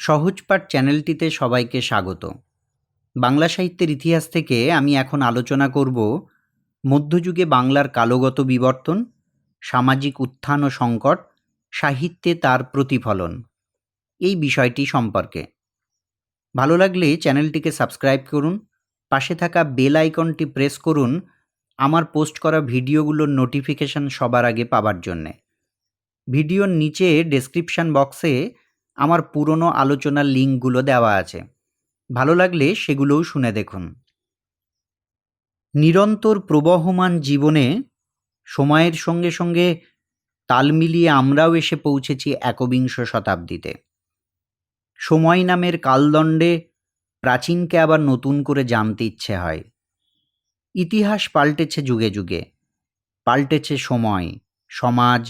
সহজপাঠ চ্যানেলটিতে সবাইকে স্বাগত। বাংলা সাহিত্যের ইতিহাস থেকে আমি এখন আলোচনা করব মধ্যযুগে বাংলার কালগত বিবর্তন, সামাজিক উত্থান ও সংকট, সাহিত্যে তার প্রতিফলন এই বিষয়টি সম্পর্কে। ভালো লাগলে চ্যানেলটিকে সাবস্ক্রাইব করুন, পাশে থাকা বেল আইকনটি প্রেস করুন আমার পোস্ট করা ভিডিওগুলোর নোটিফিকেশন সবার আগে পাবার জন্যে। ভিডিওর নিচে ডেসক্রিপশন বক্সে আমার পুরনো আলোচনার লিঙ্কগুলো দেওয়া আছে, ভালো লাগলে সেগুলোও শুনে দেখুন। নিরন্তর প্রবহমান জীবনে সময়ের সঙ্গে সঙ্গে তাল মিলিয়ে আমরাও এসে পৌঁছেছি একবিংশ শতাব্দীতে। সময় নামের কালদণ্ডে প্রাচীনকে আবার নতুন করে জানতে ইচ্ছে হয়। ইতিহাস পাল্টেছে যুগে যুগে, পাল্টেছে সময়, সমাজ,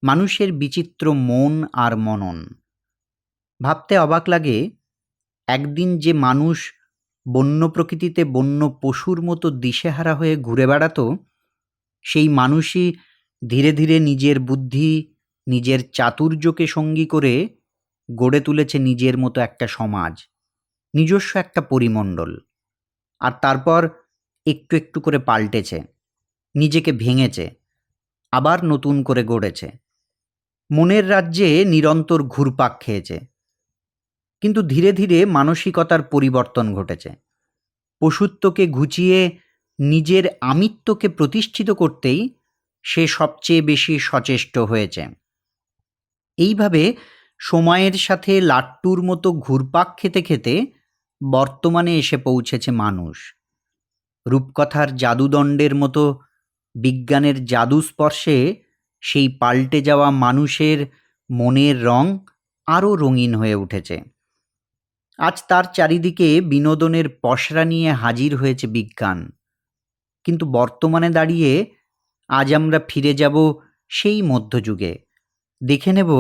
মানুষের বিচিত্র মন আর মনন। ভাবতে অবাক লাগে, একদিন যে মানুষ বন্য প্রকৃতিতে বন্য পশুর মতো দিশেহারা হয়ে ঘুরে বেড়াতো, সেই মানুষই ধীরে ধীরে নিজের বুদ্ধি, নিজের চাতুর্যকে সঙ্গী করে গড়ে তুলেছে নিজের মতো একটা সমাজ, নিজস্ব একটা পরিমণ্ডল। আর তারপর একটু একটু করে পাল্টেছে, নিজেকে ভেঙেছে, আবার নতুন করে গড়েছে। মনের রাজ্যে নিরন্তর ঘুরপাক খেয়েছে, কিন্তু ধীরে ধীরে মানসিকতার পরিবর্তন ঘটেছে। পশুত্বকে ঘুচিয়ে নিজের আমিত্বকে প্রতিষ্ঠিত করতেই সে সবচেয়ে বেশি সচেষ্ট হয়েছে। এইভাবে সময়ের সাথে লাট্টুর মতো ঘুরপাক খেতে খেতে বর্তমানে এসে পৌঁছেছে মানুষ। রূপকথার জাদুদণ্ডের মতো বিজ্ঞানের জাদু স্পর্শে সেই পাল্টে যাওয়া মানুষের মনের রং আরও রঙিন হয়ে উঠেছে। আজ তার চারিদিকে বিনোদনের পসরা নিয়ে হাজির হয়েছে বিজ্ঞান, কিন্তু বর্তমানে দাঁড়িয়ে আজ আমরা ফিরে যাব সেই মধ্যযুগে। দেখে নেব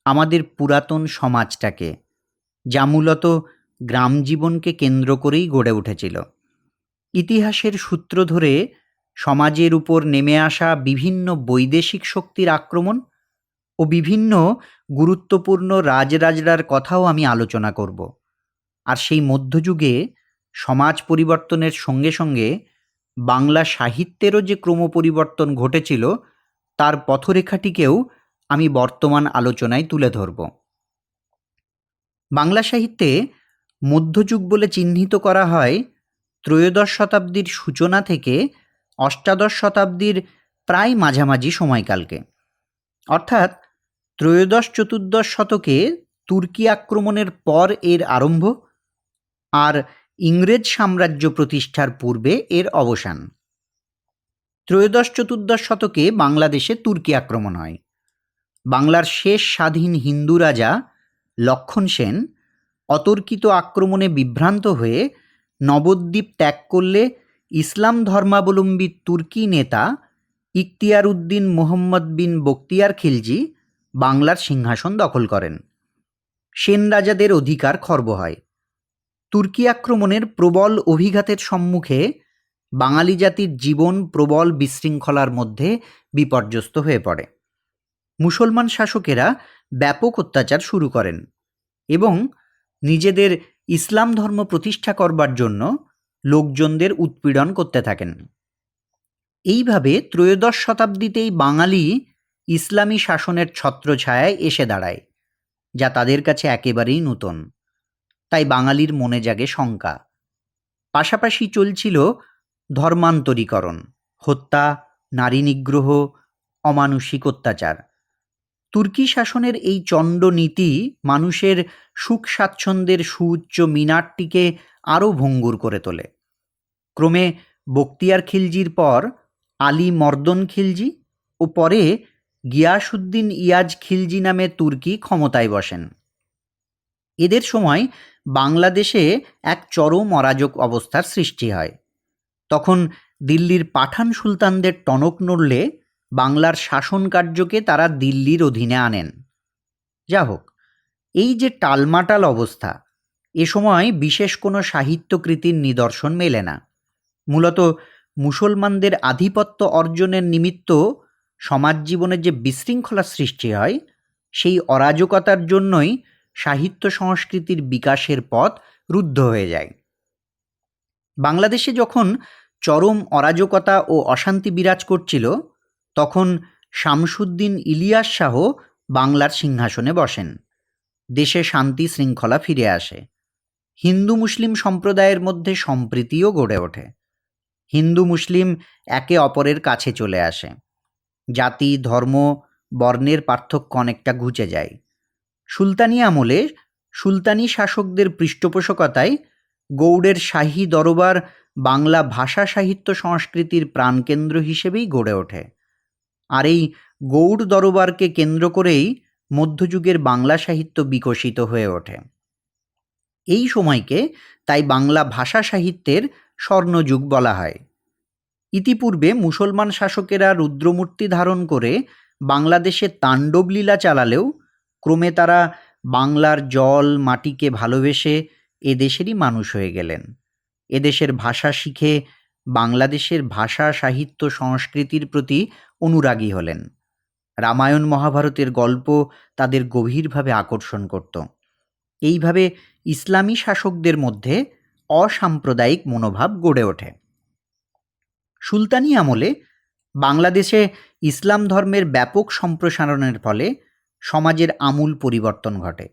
আমাদের পুরাতন সমাজটাকে, যা মূলত গ্রাম জীবনকে কেন্দ্র করেই গড়ে উঠেছিল। ইতিহাসের সূত্র ধরে সমাজের উপর নেমে আসা বিভিন্ন বৈদেশিক শক্তির আক্রমণ ও বিভিন্ন গুরুত্বপূর্ণ রাজরাজড়ার কথাও আমি আলোচনা করব। আর সেই মধ্যযুগে সমাজ পরিবর্তনের সঙ্গে সঙ্গে বাংলা সাহিত্যেরও যে ক্রম পরিবর্তন ঘটেছিল, তার পথরেখাটিকেও আমি বর্তমান আলোচনায় তুলে ধরব। বাংলা সাহিত্যে মধ্যযুগ বলে চিহ্নিত করা হয় ত্রয়োদশ শতাব্দীর সূচনা থেকে অষ্টাদশ শতাব্দীর প্রায় মাঝামাঝি সময়কালকে। অর্থাৎ ত্রয়োদশ চতুর্দশ শতকে তুর্কি আক্রমণের পর এর আরম্ভ, আর ইংরেজ সাম্রাজ্য প্রতিষ্ঠার পূর্বে এর অবসান। ত্রয়োদশ চতুর্দশ শতকে বাংলাদেশে তুর্কি আক্রমণ হয়। বাংলার শেষ স্বাধীন হিন্দু রাজা লক্ষণ সেন অতর্কিত আক্রমণে বিভ্রান্ত হয়ে নবদ্বীপ ত্যাগ করলে ইসলাম ধর্মাবলম্বী তুর্কি নেতা ইখতিয়ার উদ্দিন মুহাম্মদ বিন বখতিয়ার খিলজি বাংলার সিংহাসন দখল করেন। সেন রাজাদের অধিকার খর্ব হয়। তুর্কি আক্রমণের প্রবল অভিঘাতের সম্মুখে বাঙালি জাতির জীবন প্রবল বিশৃঙ্খলার মধ্যে বিপর্যস্ত হয়ে পড়ে। মুসলমান শাসকেরা ব্যাপক অত্যাচার শুরু করেন এবং নিজেদের ইসলাম ধর্ম প্রতিষ্ঠা করবার জন্য লোকজনদের উৎপীড়ন করতে থাকেন। এইভাবে ত্রয়োদশ শতাব্দীতেই বাঙালি ইসলামী শাসনের ছত্রছায়ায় এসে দাঁড়ায়, যা তাদের কাছে একেবারেই নূতন। তাই বাঙালির মনে জাগে শঙ্কা। পাশাপাশি চলছিল ধর্মান্তরীকরণ, হত্যা, নারী নিগ্রহ, অমানুষিক অত্যাচার। তুর্কি শাসনের এই চণ্ড নীতি মানুষের সুখ স্বাচ্ছন্দ্যের সুউচ্চ মিনারটিকে আরও ভঙ্গুর করে তোলে। ক্রমে বখতিয়ার খিলজির পর আলী মর্দন খিলজি ও পরে গিয়াসউদ্দিন ইয়াজ খিলজি নামে তুর্কি ক্ষমতায় বসেন। এদের সময় বাংলাদেশে এক চরম অরাজক অবস্থার সৃষ্টি হয়। তখন দিল্লির পাঠান সুলতানদের টনক নড়লে বাংলার শাসন কার্যকে তারা দিল্লির অধীনে আনেন। যা হোক, এই যে টালমাটাল অবস্থা, এ সময় বিশেষ কোনো সাহিত্যকৃতির নিদর্শন মেলে না। মূলত মুসলমানদের আধিপত্য অর্জনের নিমিত্ত সমাজ জীবনে যে বিশৃঙ্খলা সৃষ্টি হয়, সেই অরাজকতার জন্যই সাহিত্য সংস্কৃতির বিকাশের পথ রুদ্ধ হয়ে যায়। বাংলাদেশে যখন চরম অরাজকতা ও অশান্তি বিরাজ করছিল, তখন শামসুদ্দিন ইলিয়াস শাহ বাংলার সিংহাসনে বসেন। দেশে শান্তি শৃঙ্খলা ফিরে আসে। হিন্দু মুসলিম সম্প্রদায়ের মধ্যে সম্প্রীতিও গড়ে ওঠে। হিন্দু মুসলিম একে অপরের কাছে চলে আসে। জাতি, ধর্ম, বর্ণের পার্থক্য অনেকটা ঘুচে যায়। সুলতানি আমলে সুলতানি শাসকদের পৃষ্ঠপোষকতায় গৌড়ের শাহী দরবার বাংলা ভাষা সাহিত্য সংস্কৃতির প্রাণকেন্দ্র হিসেবেই গড়ে ওঠে। আর এই গৌড় দরবারকে কেন্দ্র করেই মধ্যযুগের বাংলা সাহিত্য বিকশিত হয়ে ওঠে। এই সময়কে তাই বাংলা ভাষা সাহিত্যের স্বর্ণযুগ বলা হয়। ইতিপূর্বে মুসলমান শাসকেরা রুদ্রমূর্তি ধারণ করে বাংলাদেশে তাণ্ডবলীলা চালালেও ক্রমে তারা বাংলার জল মাটিকে ভালোবেসে এদেশেরই মানুষ হয়ে গেলেন। এদেশের ভাষা শিখে বাংলাদেশের ভাষা সাহিত্য সংস্কৃতির প্রতি অনুরাগী হলেন। রামায়ণ মহাভারতের গল্প তাদের গভীরভাবে আকর্ষণ করত। এইভাবে ইসলামী শাসকদের মধ্যে অসাম্প্রদায়িক মনোভাব গড়ে ওঠে। সুলতানি আমলে বাংলাদেশে ইসলাম ধর্মের ব্যাপক সম্প্রসারণের ফলে সমাজের আমূল পরিবর্তন ঘটে।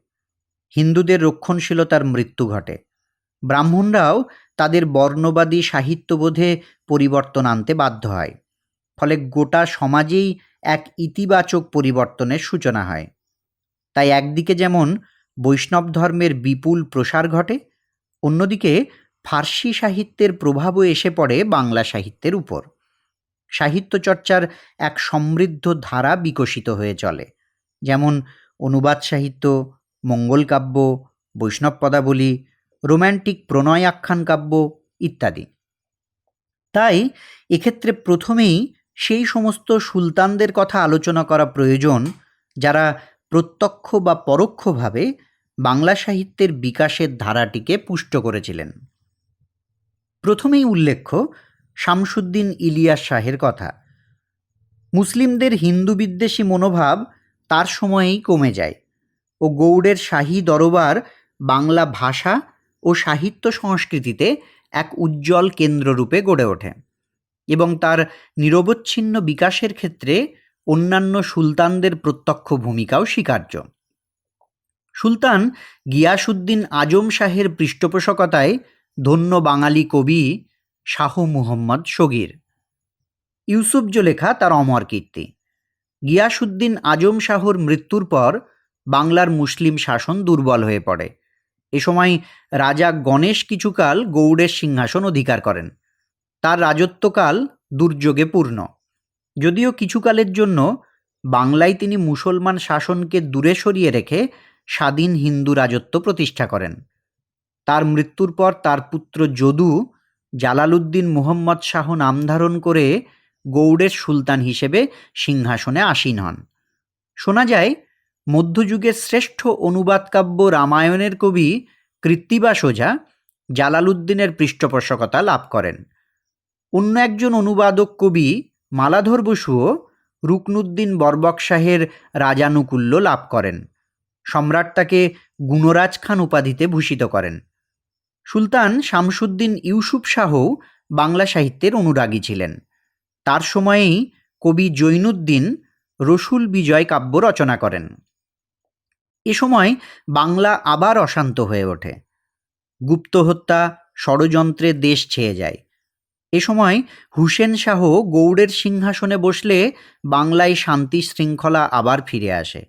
হিন্দুদের রক্ষণশীলতার মৃত্যু ঘটে। ব্রাহ্মণরাও তাদের বর্ণবাদী সাহিত্যবোধে পরিবর্তন আনতে বাধ্য হয়। ফলে গোটা সমাজেই এক ইতিবাচক পরিবর্তনের সূচনা হয়। তাই একদিকে যেমন বৈষ্ণব ধর্মের বিপুল প্রসার ঘটে, অন্যদিকে ফার্সি সাহিত্যের প্রভাবও এসে পড়ে বাংলা সাহিত্যের উপর। সাহিত্য চর্চার এক সমৃদ্ধ ধারা বিকশিত হয়ে চলে, যেমন অনুবাদ সাহিত্য, মঙ্গল কাব্য, বৈষ্ণব পদাবলী, রোম্যান্টিক প্রণয় আখ্যান কাব্য ইত্যাদি। তাই এক্ষেত্রে প্রথমেই সেই সমস্ত সুলতানদের কথা আলোচনা করা প্রয়োজন যারা প্রত্যক্ষ বা পরোক্ষভাবে বাংলা সাহিত্যের বিকাশের ধারাটিকে পুষ্ট করেছিলেন। প্রথমেই উল্লেখ্য শামসুদ্দিন ইলিয়াস শাহের কথা। মুসলিমদের হিন্দু বিদ্বেষী মনোভাব তার সময়েই কমে যায় ও গৌড়ের শাহী দরবার বাংলা ভাষা ও সাহিত্য সংস্কৃতিতে এক উজ্জ্বল কেন্দ্ররূপে গড়ে ওঠে এবং তার নিরবচ্ছিন্ন বিকাশের ক্ষেত্রে অন্যান্য সুলতানদের প্রত্যক্ষ ভূমিকাও স্বীকার্য। সুলতান গিয়াসউদ্দিন আজম শাহের পৃষ্ঠপোষকতায় ধন্য বাঙালি কবি শাহ মুহম্মদ শগীর। ইউসুফজো লেখা তার অমর কীর্তি। গিয়াসউদ্দিন আজম শাহর মৃত্যুর পর বাংলার মুসলিম শাসন দুর্বল হয়ে পড়ে। এ সময় রাজা গণেশ কিছুকাল গৌড়ের সিংহাসন অধিকার করেন। তার রাজত্বকাল দুর্যোগে পূর্ণ। যদিও কিছুকালের জন্য বাংলায় তিনি মুসলমান শাসনকে দূরে সরিয়ে রেখে স্বাধীন হিন্দু রাজত্ব প্রতিষ্ঠা করেন। তার মৃত্যুর পর তার পুত্র যদু জালালউদ্দিন মুহম্মদ শাহ নাম ধারণ করে গৌড়ের সুলতান হিসেবে সিংহাসনে আসীন হন। শোনা যায় মধ্যযুগের শ্রেষ্ঠ অনুবাদ কাব্য রামায়ণের কবি কৃত্তিবাস ওঝা জালালউদ্দিনের পৃষ্ঠপোষকতা লাভ করেন। অন্য একজন অনুবাদক কবি মালাধর বসুও রুকনুদ্দিন বরবক শাহের রাজানুকূল্য লাভ করেন। সম্রাট তাকে গুণরাজ খান উপাধিতে ভূষিত করেন। সুলতান শামসুদ্দিন ইউসুফ শাহও বাংলা সাহিত্যের অনুরাগী ছিলেন। তার সময়েই কবি জৈনুদ্দিন রসুল বিজয় কাব্য রচনা করেন। এ সময় বাংলা আবার অশান্ত হয়ে ওঠে। গুপ্ত হত্যা, ষড়যন্ত্রে দেশ ছেয়ে যায়। এ সময় হুসেন শাহ গৌড়ের সিংহাসনে বসলে বাংলায় শান্তি শৃঙ্খলা আবার ফিরে আসে।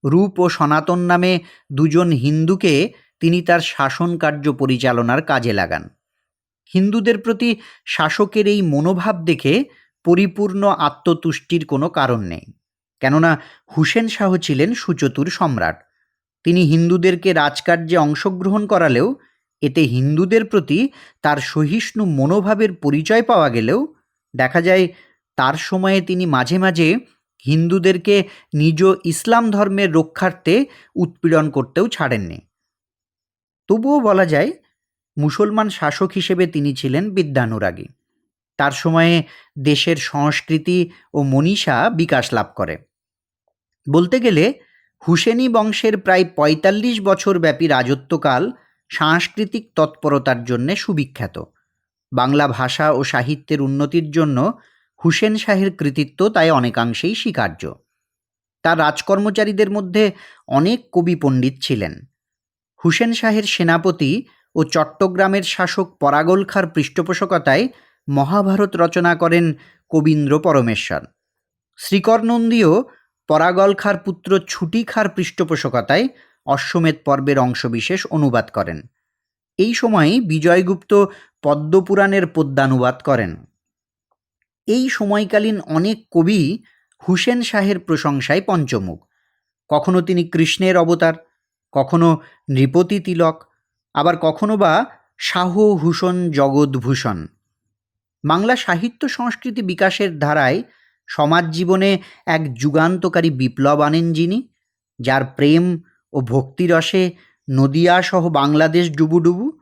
রূপ ও সনাতন নামে দুজন হিন্দুকে তিনি তার শাসন কার্য পরিচালনার কাজে লাগান। হিন্দুদের প্রতি শাসকের এই মনোভাব দেখে পরিপূর্ণ আত্মতুষ্টির কোনো কারণ নেই, কেননা হুসেন শাহ ছিলেন সুচতুর সম্রাট। তিনি হিন্দুদেরকে রাজকার্যে অংশগ্রহণ করালেও এতে হিন্দুদের প্রতি তার সহিষ্ণু মনোভাবের পরিচয় পাওয়া গেলেও দেখা যায় তার সময়ে তিনি মাঝে মাঝে হিন্দুদেরকে নিজ ইসলাম ধর্মের রক্ষার্থে উৎপীড়ন করতেও ছাড়েননি। তবুও বলা যায় মুসলমান শাসক হিসেবে তিনি ছিলেন বিদ্যানুরাগী। তার সময়ে দেশের সংস্কৃতি ও মনীষা বিকাশ লাভ করে। বলতে গেলে হুসেনি বংশের প্রায় ৪৫ বছর ব্যাপী রাজত্বকাল সাংস্কৃতিক তৎপরতার জন্য সুবিখ্যাত। বাংলা ভাষা ও সাহিত্যের উন্নতির জন্য হুসেন শাহের কৃতিত্ব তাই অনেকাংশেই স্বীকার্য। তার রাজকর্মচারীদের মধ্যে অনেক কবি পণ্ডিত ছিলেন। হুসেন শাহের সেনাপতি ও চট্টগ্রামের শাসক পরাগল খাঁর পৃষ্ঠপোষকতায় মহাভারত রচনা করেন কবীন্দ্র পরমেশ্বর। শ্রীকর নন্দীও পরাগল খাঁর পুত্র ছুটি খাঁর পৃষ্ঠপোষকতায় অশ্বমেধ পর্বের অংশবিশেষ অনুবাদ করেন। এই সময়ে বিজয়গুপ্ত পদ্মপুরাণের পদ্যানুবাদ করেন। এই সময়কালীন অনেক কবি হুসেন শাহের প্রশংসায় পঞ্চমুখ। কখনো তিনি কৃষ্ণের অবতার, কখনো নৃপতি তিলক, আবার কখনো বা শাহ হুসেন জগৎভূষণ। বাংলা সাহিত্য সংস্কৃতি বিকাশের ধারায় সমাজ জীবনে এক যুগান্তকারী বিপ্লব আনেন যিনি, যার প্রেম ও ভক্তিরসে নদিয়াসহ বাংলাদেশ ডুবুডুবু,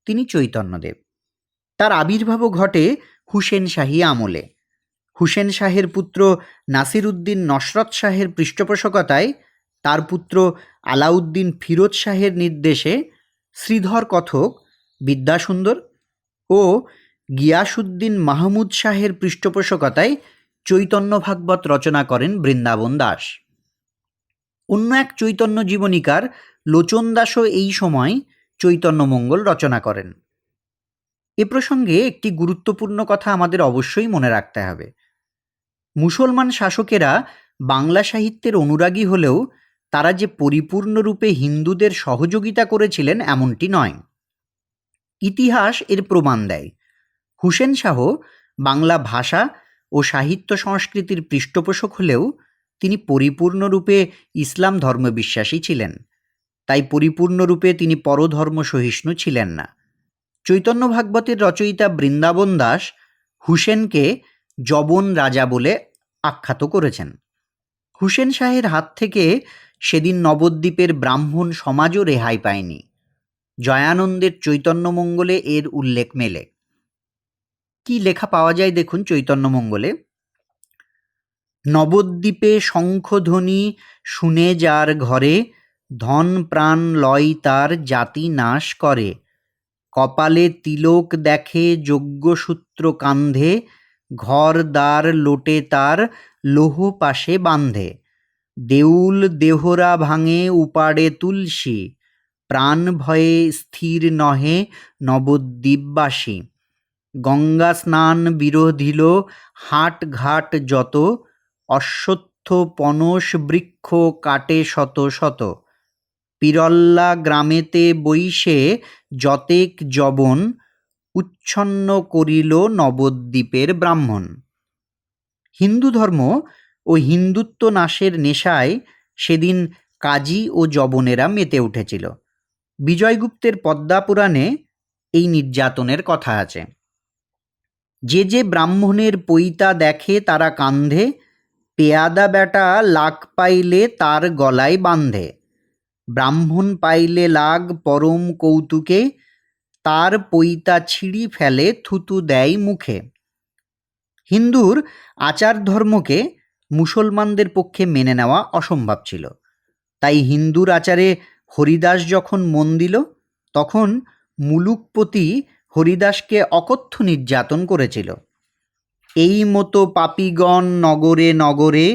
তিনি চৈতন্যদেব। তার আবির্ভাবও ঘটে হুসেন শাহী আমলে। হুসেন শাহের পুত্র নাসির উদ্দিন নসরত শাহের পৃষ্ঠপোষকতায় তার পুত্র আলাউদ্দিন ফিরোজ শাহের নির্দেশে শ্রীধর কথক, বিদ্যাসুন্দর ও গিয়াসুদ্দিন মাহমুদ শাহের পৃষ্ঠপোষকতায় চৈতন্য ভাগবত রচনা করেন বৃন্দাবন দাস। অন্য এক চৈতন্য জীবনীকার লোচন দাসও এই সময় চৈতন্যমঙ্গল রচনা করেন। এ প্রসঙ্গে একটি গুরুত্বপূর্ণ কথা আমাদের অবশ্যই মনে রাখতে হবে। মুসলমান শাসকেরা বাংলা সাহিত্যের অনুরাগী হলেও তারা যে পরিপূর্ণরূপে হিন্দুদের সহযোগিতা করেছিলেন এমনটি নয়। ইতিহাস এর প্রমাণ দেয়। হুসেন শাহ বাংলা ভাষা ও সাহিত্য সংস্কৃতির পৃষ্ঠপোষক হলেও তিনি পরিপূর্ণরূপে ইসলাম ধর্মবিশ্বাসী ছিলেন। তাই পরিপূর্ণরূপে তিনি পরধর্ম সহিষ্ণু ছিলেন না। চৈতন্য ভাগবতের রচয়িতা বৃন্দাবন দাস হুসেনকে জবন রাজা বলে আখ্যাত করেছেন। হুসেন শাহের হাত থেকে সেদিন নবদ্বীপের ব্রাহ্মণ সমাজও রেহাই পায়নি। জয়ানন্দের চৈতন্যমঙ্গলে এর উল্লেখ মেলে। কি লেখা পাওয়া যায় দেখুন চৈতন্যমঙ্গলে। নবদ্বীপে শঙ্খধ্বনি শুনে যার ঘরে, ধন প্রাণ লয় তার জাতি নাশ করে। কপালে তিলক দেখে যজ্ঞসূত্র কান্ধে, ঘর দ্বার লোটে তার লোহ পাশে বাঁধে। দেউল দেহরা ভাঙে উপাড়ে তুলসী, প্রাণ ভয়ে স্থির নহে নবদ্বীপবাসী। গঙ্গা স্নান বিরোধিল হাট ঘাট যত, অশ্বত্থ পনস বৃক্ষ কাটে শত শত। পিরল্লা গ্রামেতে বৈশে যতেক যবন, উচ্ছন্ন করিল নবদ্বীপের ব্রাহ্মণ। হিন্দু ধর্ম ও হিন্দুত্ব নাশের নেশায় সেদিন কাজী ও যবনেরা মেতে উঠেছিল। বিজয়গুপ্তের পদ্মাপুরাণে এই নির্যাতনের কথা আছে। যে যে ব্রাহ্মণের পৈতা দেখে তারা কান্ধে, পেয়াদা বেটা লাগ পাইলে তার গলায় বাঁধে। ব্রাহ্মণ পাইলে লাগ পরম কৌতুকে, তার পৈতা ছিঁড়ি ফেলে থুতু দেয় মুখে। হিন্দুর আচার ধর্মকে মুসলমানদের পক্ষে মেনে নেওয়া অসম্ভব ছিল। তাই হিন্দুর আচারে হরিদাস যখন মন দিল, তখন মুলুকপতি হরিদাসকে অকথ্য নির্যাতন করেছিল। এই মতো পাপীগণ নগরে নগরে,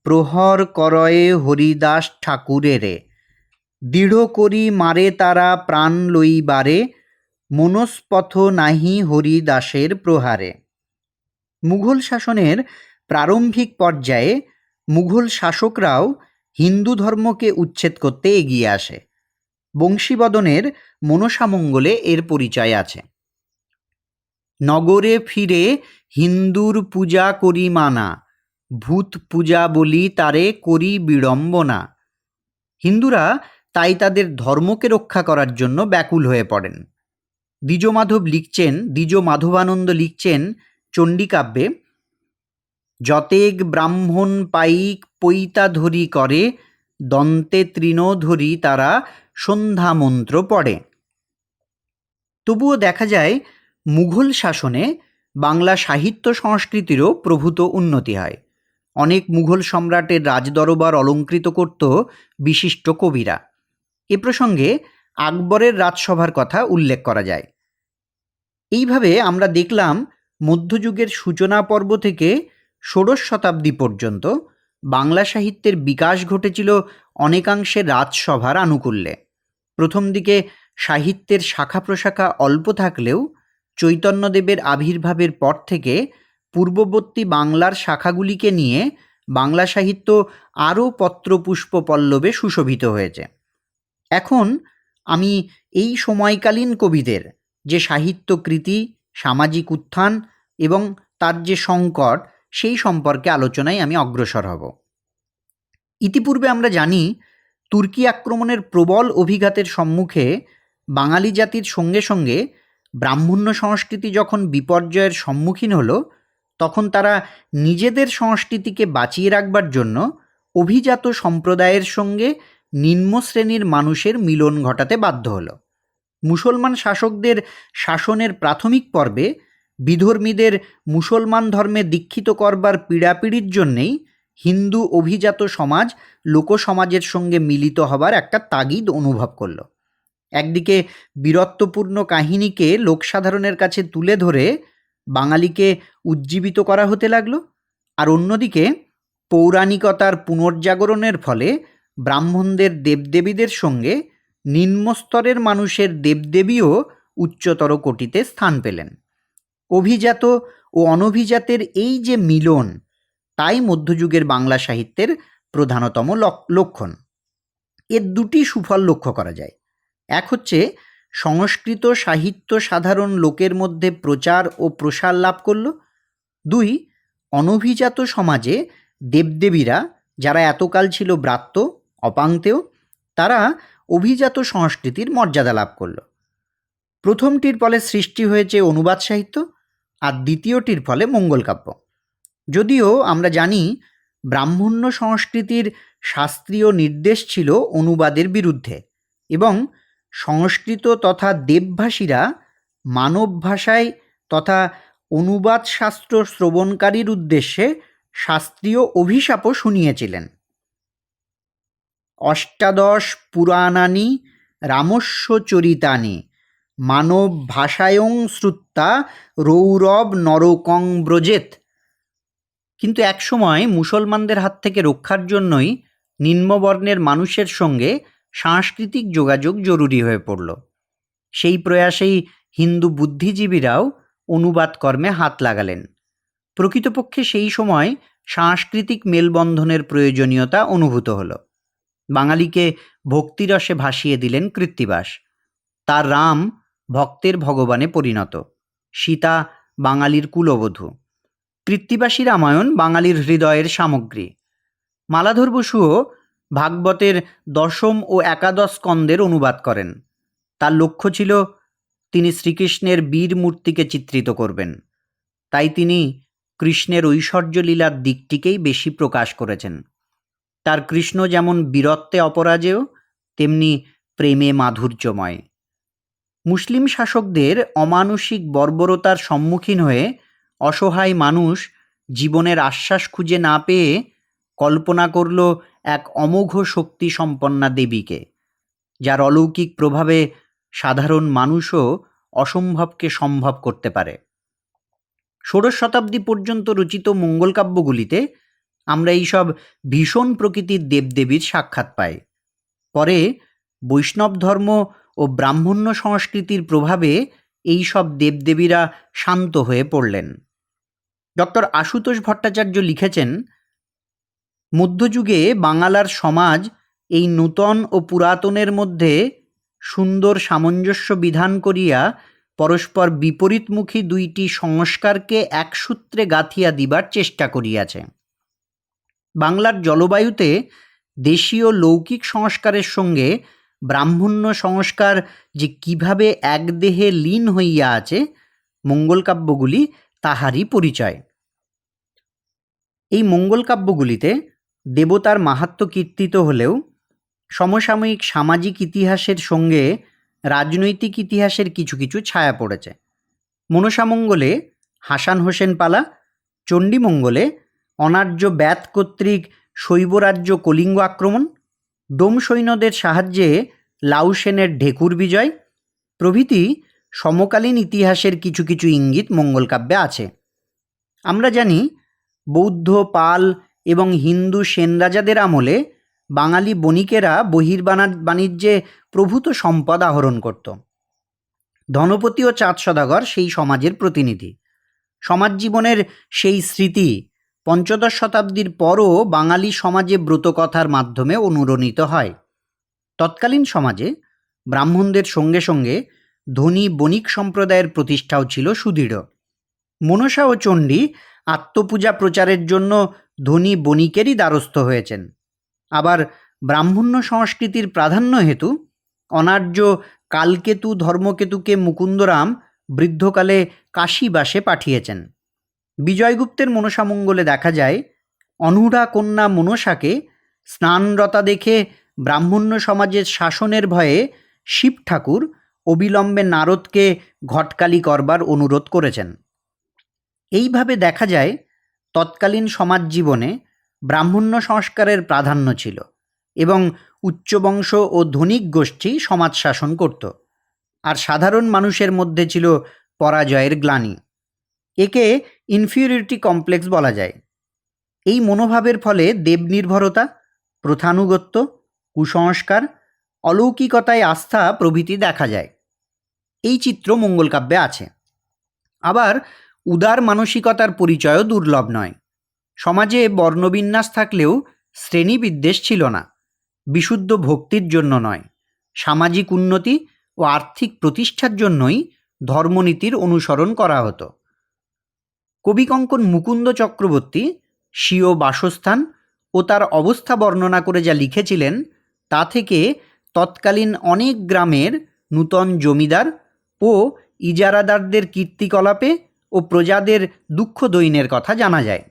প্রহর করয়ে হরিদাস ঠাকুরেরে। দৃঢ় করি মারে তারা প্রাণ লইবারে, মনস্পথ নাহি হরিদাসের প্রহারে। মুঘল শাসনের প্রারম্ভিক পর্যায়ে মুঘল শাসকরাও হিন্দু ধর্মকে উচ্ছেদ করতে এগিয়ে আসে। বংশীবদনের মনসামঙ্গলে এর পরিচয় আছে। নগরে ফিরে হিন্দুর পূজা করি মানা, ভূত পূজা বলি তারে করি বিড়ম্বনা। হিন্দুরা তাই তাদের ধর্মকে রক্ষা করার জন্য ব্যাকুল হয়ে পড়েন। দ্বিজ মাধবানন্দ লিখছেন চণ্ডীকাব্যে, যতেক ব্রাহ্মণ পাইক পৈতা ধরি করে, দন্তে তৃণ ধরি তারা সন্ধ্যা মন্ত্র পড়ে। তবুও দেখা যায় মুঘল শাসনে বাংলা সাহিত্য সংস্কৃতিরও প্রভূত উন্নতি হয়। অনেক মুঘল সম্রাটের রাজদরবার অলঙ্কৃত করত বিশিষ্ট কবিরা। এ প্রসঙ্গে আকবরের রাজসভার কথা উল্লেখ করা যায়। এইভাবে আমরা দেখলাম মধ্যযুগের সূচনা পর্ব থেকে ষোড়শ শতাব্দী পর্যন্ত বাংলা সাহিত্যের বিকাশ ঘটেছিল অনেকাংশে রাজসভার আনুকূল্যে। প্রথম দিকে সাহিত্যের শাখা প্রশাখা অল্প থাকলেও চৈতন্যদেবের আবির্ভাবের পর থেকে পূর্ববর্তী বাংলার শাখাগুলিকে নিয়ে বাংলা সাহিত্য আরও পত্রপুষ্প পল্লবে সুশোভিত হয়েছে। এখন আমি এই সময়কালীন কবিদের যে সাহিত্যকৃতি, সামাজিক উত্থান এবং তার যে সংকট, সেই সম্পর্কে আলোচনায় আমি অগ্রসর হব। ইতিপূর্বে আমরা জানি তুর্কি আক্রমণের প্রবল অভিঘাতের সম্মুখে বাঙালি জাতির সঙ্গে সঙ্গে ব্রাহ্মণ্য সংস্কৃতি যখন বিপর্যয়ের সম্মুখীন হলো, তখন তারা নিজেদের সংস্কৃতিকে বাঁচিয়ে রাখবার জন্য অভিজাত সম্প্রদায়ের সঙ্গে নিম্ন শ্রেণীর মানুষের মিলন ঘটাতে বাধ্য হলো। মুসলমান শাসকদের শাসনের প্রাথমিক পর্বে বিধর্মীদের মুসলমান ধর্মে দীক্ষিত করবার পীড়াপিড়ির জন্যেই হিন্দু অভিজাত সমাজ লোকসমাজের সঙ্গে মিলিত হবার একটা তাগিদ অনুভব করল। একদিকে বীরত্বপূর্ণ কাহিনীকে লোকসাধারণের কাছে তুলে ধরে বাঙালিকে উজ্জীবিত করা হতে লাগলো, আর অন্যদিকে পৌরাণিকতার পুনর্জাগরণের ফলে ব্রাহ্মণদের দেবদেবীদের সঙ্গে নিম্নস্তরের মানুষের দেবদেবীও উচ্চতর কোটিতে স্থান পেলেন। অভিজাত ও অনভিজাতের এই যে মিলন, তাই মধ্যযুগের বাংলা সাহিত্যের প্রধানতম লক্ষণ। এর দুটি সুফল লক্ষ্য করা যায়। এক হচ্ছে সংস্কৃত সাহিত্য সাধারণ লোকের মধ্যে প্রচার ও প্রসার লাভ করল। দুই, অনভিজাত সমাজে দেবদেবীরা, যারা এতকাল ছিল ব্রাত্য অপাংতেয়, তারা অভিজাত সংস্কৃতির মর্যাদা লাভ করল। প্রথমটির ফলে সৃষ্টি হয়েছে অনুবাদ সাহিত্য, আর দ্বিতীয়টির ফলে মঙ্গলকাব্য। যদিও আমরা জানি ব্রাহ্মণ্য সংস্কৃতির শাস্ত্রীয় নির্দেশ ছিল অনুবাদের বিরুদ্ধে, এবং সংস্কৃত তথা দেবভাষীরা মানব ভাষায় তথা অনুবাদ শাস্ত্র শ্রবণকারীর উদ্দেশ্যে শাস্ত্রীয় অভিশাপও শুনিয়েছিলেন। অষ্টাদশ পুরাণানি রামস্য চরিতানি মানব ভাষায়ং শ্রুত্তা রৌরব নরকং ব্রজেত। কিন্তু একসময় মুসলমানদের হাত থেকে রক্ষার জন্যই নিম্নবর্ণের মানুষের সঙ্গে সাংস্কৃতিক যোগাযোগ জরুরি হয়ে পড়ল। সেই প্রয়াসেই হিন্দু বুদ্ধিজীবীরাও অনুবাদ কর্মে হাত লাগালেন। প্রকৃতপক্ষে সেই সময় সাংস্কৃতিক মেলবন্ধনের প্রয়োজনীয়তা অনুভূত হল। বাঙালিকে ভক্তিরসে ভাসিয়ে দিলেন কৃত্তিবাস। তার রাম ভক্তের ভগবানে পরিণত, সীতা বাঙালির কুলবধূ। কৃত্তিবাসী রামায়ণ বাঙালির হৃদয়ের সামগ্রী। মালাধর বসুও ভাগবতের দশম ও একাদশ স্কন্দের অনুবাদ করেন। তার লক্ষ্য ছিল তিনি শ্রীকৃষ্ণের বীর মূর্তিকে চিত্রিত করবেন। তাই তিনি কৃষ্ণের ঐশ্বর্যলীলার দিকটিকেই বেশি প্রকাশ করেছেন। তার কৃষ্ণ যেমন বীরত্বে অপরাজেয়, তেমনি প্রেমে মাধুর্যময়। মুসলিম শাসকদের অমানুষিক বর্বরতার সম্মুখীন হয়ে অসহায় মানুষ জীবনের আশ্বাস খুঁজে না পেয়ে কল্পনা করল এক অমোঘ শক্তি সম্পন্না দেবীকে, যার অলৌকিক প্রভাবে সাধারণ মানুষও অসম্ভবকে সম্ভব করতে পারে। ষোড়শ শতাব্দী পর্যন্ত রচিত মঙ্গলকাব্যগুলিতে আমরা এইসব ভীষণ প্রকৃতির দেবদেবীর সাক্ষাৎ পাই। পরে বৈষ্ণব ধর্ম ও ব্রাহ্মণ্য সংস্কৃতির প্রভাবে এই সব দেবদেবীরা শান্ত হয়ে পড়লেন। ডক্টর আশুতোষ ভট্টাচার্য লিখেছেন, মধ্যযুগে বাঙালার সমাজ এই নূতন ও পুরাতনের মধ্যে সুন্দর সামঞ্জস্য বিধান করিয়া পরস্পর বিপরীতমুখী দুইটি সংস্কারকে এক সূত্রে গাঁথিয়া দিবার চেষ্টা করিয়াছে। বাংলার জলবায়ুতে দেশীয় লৌকিক সংস্কারের সঙ্গে ব্রাহ্মণ্য সংস্কার যে কিভাবে এক দেহে লীন হইয়া আছে, মঙ্গলকাব্যগুলি তাহারই পরিচয়। এই মঙ্গলকাব্যগুলিতে দেবতার মাহাত্ম্য কীর্তিত হলেও সমসাময়িক সামাজিক ইতিহাসের সঙ্গে রাজনৈতিক ইতিহাসের কিছু কিছু ছায়া পড়েছে। মনসামঙ্গলে হাসান হোসেন পালা, চণ্ডীমঙ্গলে অনার্য ব্যাত কর্তৃক শৈবরাজ্য কলিঙ্গ আক্রমণ, ডোম সৈন্যদের সাহায্যে লাউসেনের ঢেকুর বিজয় প্রভৃতি সমকালীন ইতিহাসের কিছু কিছু ইঙ্গিত মঙ্গলকাব্যে আছে। আমরা জানি বৌদ্ধ, পাল এবং হিন্দু সেন রাজাদের আমলে বাঙালি বণিকেরা বহির্বাণিজ্যে প্রভূত সম্পদ আহরণ করত। ধনপতি ও চাঁদ সদাগর সেই সমাজের প্রতিনিধি। সমাজ জীবনের সেই স্মৃতি পঞ্চদশ শতাব্দীর পরও বাঙালি সমাজে ব্রতকথার মাধ্যমে অনুরণিত হয়। তৎকালীন সমাজে ব্রাহ্মণদের সঙ্গে সঙ্গে ধনী বণিক সম্প্রদায়ের প্রতিষ্ঠাও ছিল সুদৃঢ়। মনসা ও চণ্ডী আত্মপূজা প্রচারের জন্য ধনী বণিকেরই দ্বারস্থ হয়েছেন। আবার ব্রাহ্মণ্য সংস্কৃতির প্রাধান্য হেতু অনার্য কালকেতু ধর্মকেতুকে মুকুন্দরাম বৃদ্ধকালে কাশীবাসে পাঠিয়েছেন। বিজয়গুপ্তের মনসামঙ্গলে দেখা যায় অনূঢ়া কন্যা মনসাকে স্নানরতা দেখে ব্রাহ্মণ্য সমাজের শাসনের ভয়ে শিব ঠাকুর অবিলম্বে নারদকে ঘটকালি করবার অনুরোধ করেছেন। এইভাবে দেখা যায় তৎকালীন সমাজ জীবনে ব্রাহ্মণ্য সংস্কারের প্রাধান্য ছিল এবং উচ্চবংশ ও ধনিক গোষ্ঠী সমাজ শাসন করত, আর সাধারণ মানুষের মধ্যে ছিল পরাজয়ের গ্লানি। একে ইনফিরিয়রিটি কমপ্লেক্স বলা যায়। এই মনোভাবের ফলে দেবনির্ভরতা, প্রথানুগত্য, কুসংস্কার, অলৌকিকতায় আস্থা প্রভৃতি দেখা যায়। এই চিত্র মঙ্গলকাব্যে আছে। আবার উদার মানসিকতার পরিচয়ও দুর্লভ নয়। সমাজে বর্ণবিন্যাস থাকলেও শ্রেণীবিদ্বেষ ছিল না। বিশুদ্ধ ভক্তির জন্য নয়, সামাজিক উন্নতি ও আর্থিক প্রতিষ্ঠার জন্যই ধর্মনীতির অনুসরণ করা হতো। কবিকঙ্কন মুকুন্দ চক্রবর্তী স্বীয় বাসস্থান ও তার অবস্থা বর্ণনা করে যা লিখেছিলেন তা থেকে তৎকালীন অনেক গ্রামের নূতন জমিদার ও ইজারাদারদের কীর্তিকলাপে ও প্রজাদের দুঃখ দৈন্যের কথা জানা যায়।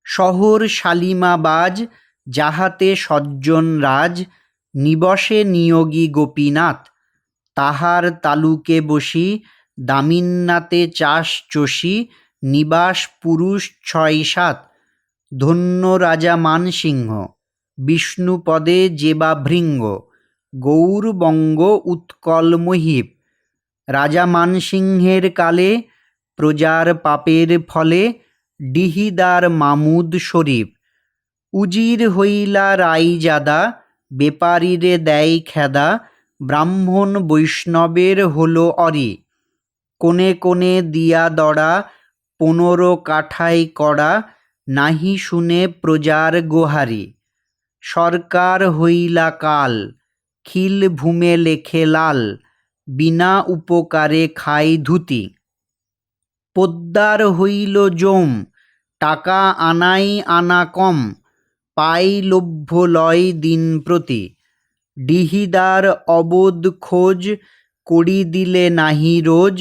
শহর শালিমাবাজ যাহাতে সজ্জন রাজ, নিবসে নিয়োগী গোপীনাথ, তাহার তালুকে বসি, দামিন্নাতে চাষ চষি, নিবাস পুরুষ ৬-৭, ধন্য রাজা মানসিংহ, বিষ্ণুপদে যেবা ভৃঙ্গ, গৌরবঙ্গ উৎকল মহীপ, রাজা মানসিংহের কালে প্রজার পাপের ফলে, ডিহিদার মামুদ শরীফ, উজির হইলা রাইজাদা, বেপারীরে দেয় খেদা, ব্রাহ্মণ বৈষ্ণবের হলো অরি, কোণে কোণে দিয়া দড়া, ১৫ কাঠায় কড়া, নাহি শুনে প্রজার গোহারি, সরকার হইলা কাল, খিল ভূমে লেখে লাল, বিনা উপকারে খাই ধুতি, পোদ্দার হইল জম, টাকা আনাই আনা কম, পাই লভ্য লয় দিন প্রতি, ডিহিদার অবোধ খোঁজ, করি দিলে নাহি রোজ,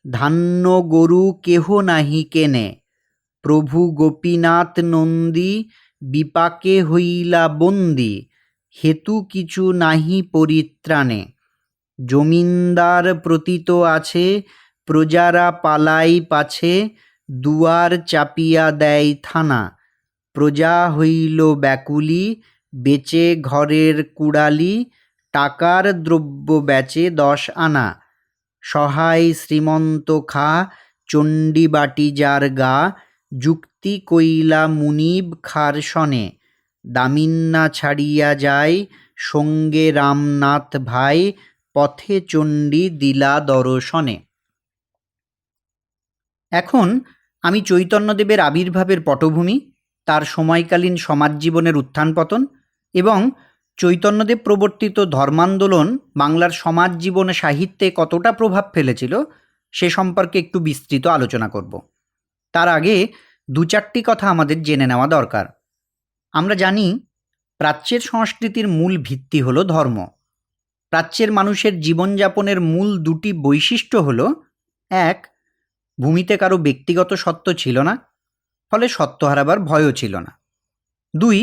ধান্য গরু কেহ নাহি কেনে, প্রভু গোপীনাথ নন্দী, বিপাকে হইলা বন্দী, হেতু কিছু নাহি পরিত্রাণে, জমিনদার প্রতীত আছে, প্রজারা পালাই পাছে, দুয়ার চাপিয়া দেয় থানা, প্রজা হইল ব্যাকুলি, বেচে ঘরের কুড়ালি, টাকার দ্রব্য বেচে ১০ আনা, সহায় শ্রীমন্ত খা, চণ্ডী বাটি যার গা, যুক্তি কইলা মুনিব খার সনে, দামিন্না ছাড়িয়া যায়, সঙ্গে রামনাথ ভাই, পথে চণ্ডী দিলা দর্শনে। এখন আমি চৈতন্যদেবের আবির্ভাবের পটভূমি, তার সময়কালীন সমাজ জীবনের উত্থান পতন এবং চৈতন্যদেব প্রবর্তিত ধর্মান্দোলন বাংলার সমাজ জীবনে সাহিত্যে কতটা প্রভাব ফেলেছিল সে সম্পর্কে একটু বিস্তৃত আলোচনা করব। তার আগে ২-৪টি কথা আমাদের জেনে নেওয়া দরকার। আমরা জানি প্রাচ্যের সংস্কৃতির মূল ভিত্তি হলো ধর্ম। প্রাচ্যের মানুষের জীবনযাপনের মূল ২টি বৈশিষ্ট্য হলো: ১, ভূমিতে কারো ব্যক্তিগত সত্ত্ব ছিল না, ফলে সত্ত্ব হারাবার ভয়ও ছিল না। ২,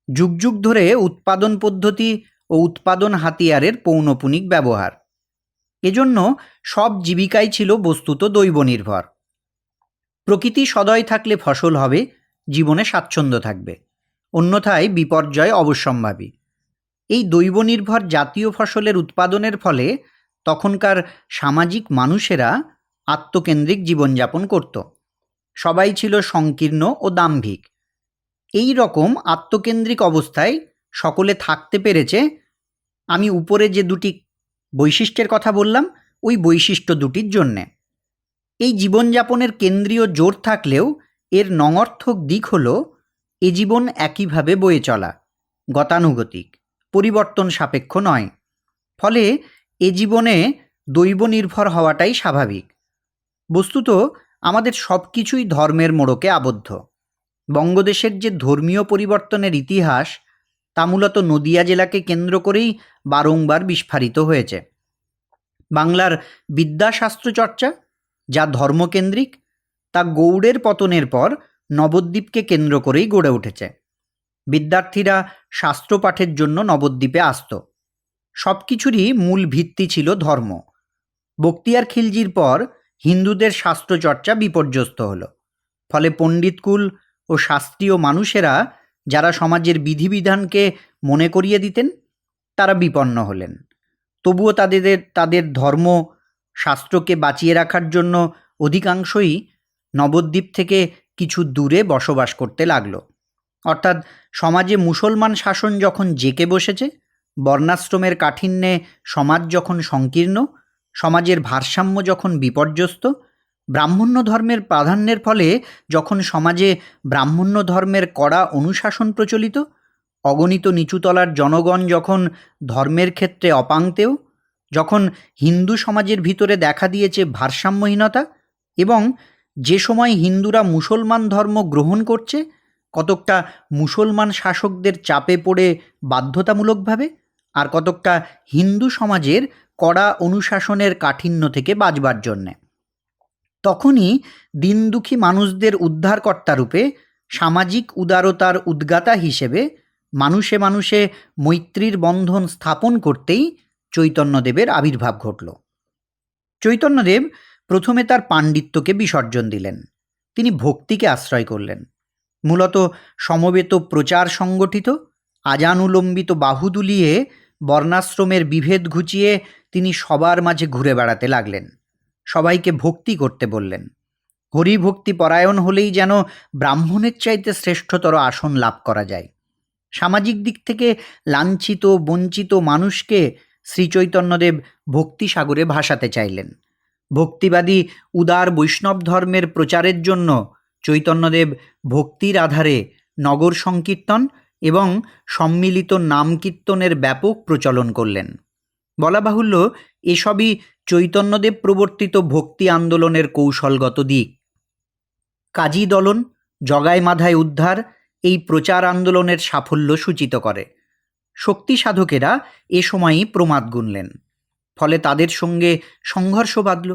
যুগ যুগ ধরে উৎপাদন পদ্ধতি ও উৎপাদন হাতিয়ারের পৌনপুনিক ব্যবহার। এজন্য সব জীবিকাই ছিল বস্তুত দৈব নির্ভর। প্রকৃতি সদয় থাকলে ফসল হবে, জীবনে স্বাচ্ছন্দ্য থাকবে, অন্যথায় বিপর্যয় অবশ্যম্ভাবী। এই দৈব নির্ভর জাতীয় ফসলের উৎপাদনের ফলে তখনকার সামাজিক মানুষেরা আত্মকেন্দ্রিক জীবনযাপন করত। সবাই ছিল সংকীর্ণ ও দাম্ভিক। এই রকম আত্মকেন্দ্রিক অবস্থায় সকলে থাকতে পেরেছে, আমি উপরে যে দুটি বৈশিষ্ট্যের কথা বললাম ওই বৈশিষ্ট্য দুটির জন্যে। এই জীবনযাপনের কেন্দ্রীয় জোর থাকলেও এর নঙর্থক দিক হল এ জীবন একইভাবে বয়ে চলা, গতানুগতিক, পরিবর্তন সাপেক্ষ নয়। ফলে এ জীবনে দৈব নির্ভর হওয়াটাই স্বাভাবিক। বস্তুত আমাদের সব কিছুই ধর্মের মোড়কে আবদ্ধ। বঙ্গদেশের যে ধর্মীয় পরিবর্তনের ইতিহাস তা মূলত নদিয়া জেলাকে কেন্দ্র করেই বারংবার বিস্ফারিত হয়েছে। বাংলার বিদ্যাশাস্ত্র চর্চা যা ধর্মকেন্দ্রিক, তা গৌড়ের পতনের পর নবদ্বীপকে কেন্দ্র করেই গড়ে উঠেছে। বিদ্যার্থীরা শাস্ত্র পাঠের জন্য নবদ্বীপে আসত। সব কিছুরই মূল ভিত্তি ছিল ধর্ম। বক্তিয়ার খিলজির পর হিন্দুদের শাস্ত্রচর্চা বিপর্যস্ত হল। ফলে পণ্ডিতকুল ও শাস্ত্রীয় মানুষেরা যারা সমাজের বিধিবিধানকে মনে করিয়ে দিতেন তারা বিপন্ন হলেন। তবুও তাদের ধর্ম শাস্ত্রকে বাঁচিয়ে রাখার জন্য অধিকাংশই নবদ্বীপ থেকে কিছু দূরে বসবাস করতে লাগলো। অর্থাৎ সমাজে মুসলমান শাসন যখন জেঁকে বসেছে, বর্ণাশ্রমের কাঠিন্যে সমাজ যখন সংকীর্ণ, সমাজের ভারসাম্য যখন বিপর্যস্ত, ব্রাহ্মণ্য ধর্মের প্রাধান্যের ফলে যখন সমাজে ব্রাহ্মণ্য ধর্মের কড়া অনুশাসন প্রচলিত, অগণিত নিচুতলার জনগণ যখন ধর্মের ক্ষেত্রে অপাংতেয়, যখন হিন্দু সমাজের ভিতরে দেখা দিয়েছে ভারসাম্যহীনতা, এবং যে সময় হিন্দুরা মুসলমান ধর্ম গ্রহণ করছে কতকটা মুসলমান শাসকদের চাপে পড়ে বাধ্যতামূলকভাবে, আর কতকটা হিন্দু সমাজের কড়া অনুশাসনের কাঠিন্য থেকে বাঁচবার জন্যে, তখনই দিনদুঃখী মানুষদের উদ্ধারকর্তা রূপে সামাজিক উদারতার উদ্গাতা হিসেবে মানুষে মানুষে মৈত্রীর বন্ধন স্থাপন করতেই চৈতন্যদেবের আবির্ভাব ঘটল। চৈতন্যদেব প্রথমে তার পাণ্ডিত্যকে বিসর্জন দিলেন। তিনি ভক্তিকে আশ্রয় করলেন। মূলত সমবেত প্রচার সংগঠিত, আজানুলম্বিত বাহু দুলিয়ে বর্ণাশ্রমের বিভেদ ঘুচিয়ে তিনি সবার মাঝে ঘুরে বেড়াতে লাগলেন। সবাইকে ভক্তি করতে বললেন। হরিভক্তি পরায়ণ হলেই যেন ব্রাহ্মণের চাইতে শ্রেষ্ঠতর আসন লাভ করা যায়। সামাজিক দিক থেকে লাঞ্ছিত বঞ্চিত মানুষকে শ্রীচৈতন্যদেব ভক্তিসাগরে ভাসাতে চাইলেন। ভক্তিবাদী উদার বৈষ্ণব ধর্মের প্রচারের জন্য চৈতন্যদেব ভক্তির আধারে নগর সংকীর্তন এবং সম্মিলিত নাম কীর্তনের ব্যাপক প্রচলন করলেন। বলা বাহুল্য এসবই চৈতন্যদেব প্রবর্তিত ভক্তি আন্দোলনের কৌশলগত দিক। কাজী দলন, জগায় মাধায় উদ্ধার এই প্রচার আন্দোলনের সাফল্য সূচিত করে। শক্তি সাধকেরা এ সময়ই প্রমাদ গুনলেন। ফলে তাদের সঙ্গে সংঘর্ষ বাধল।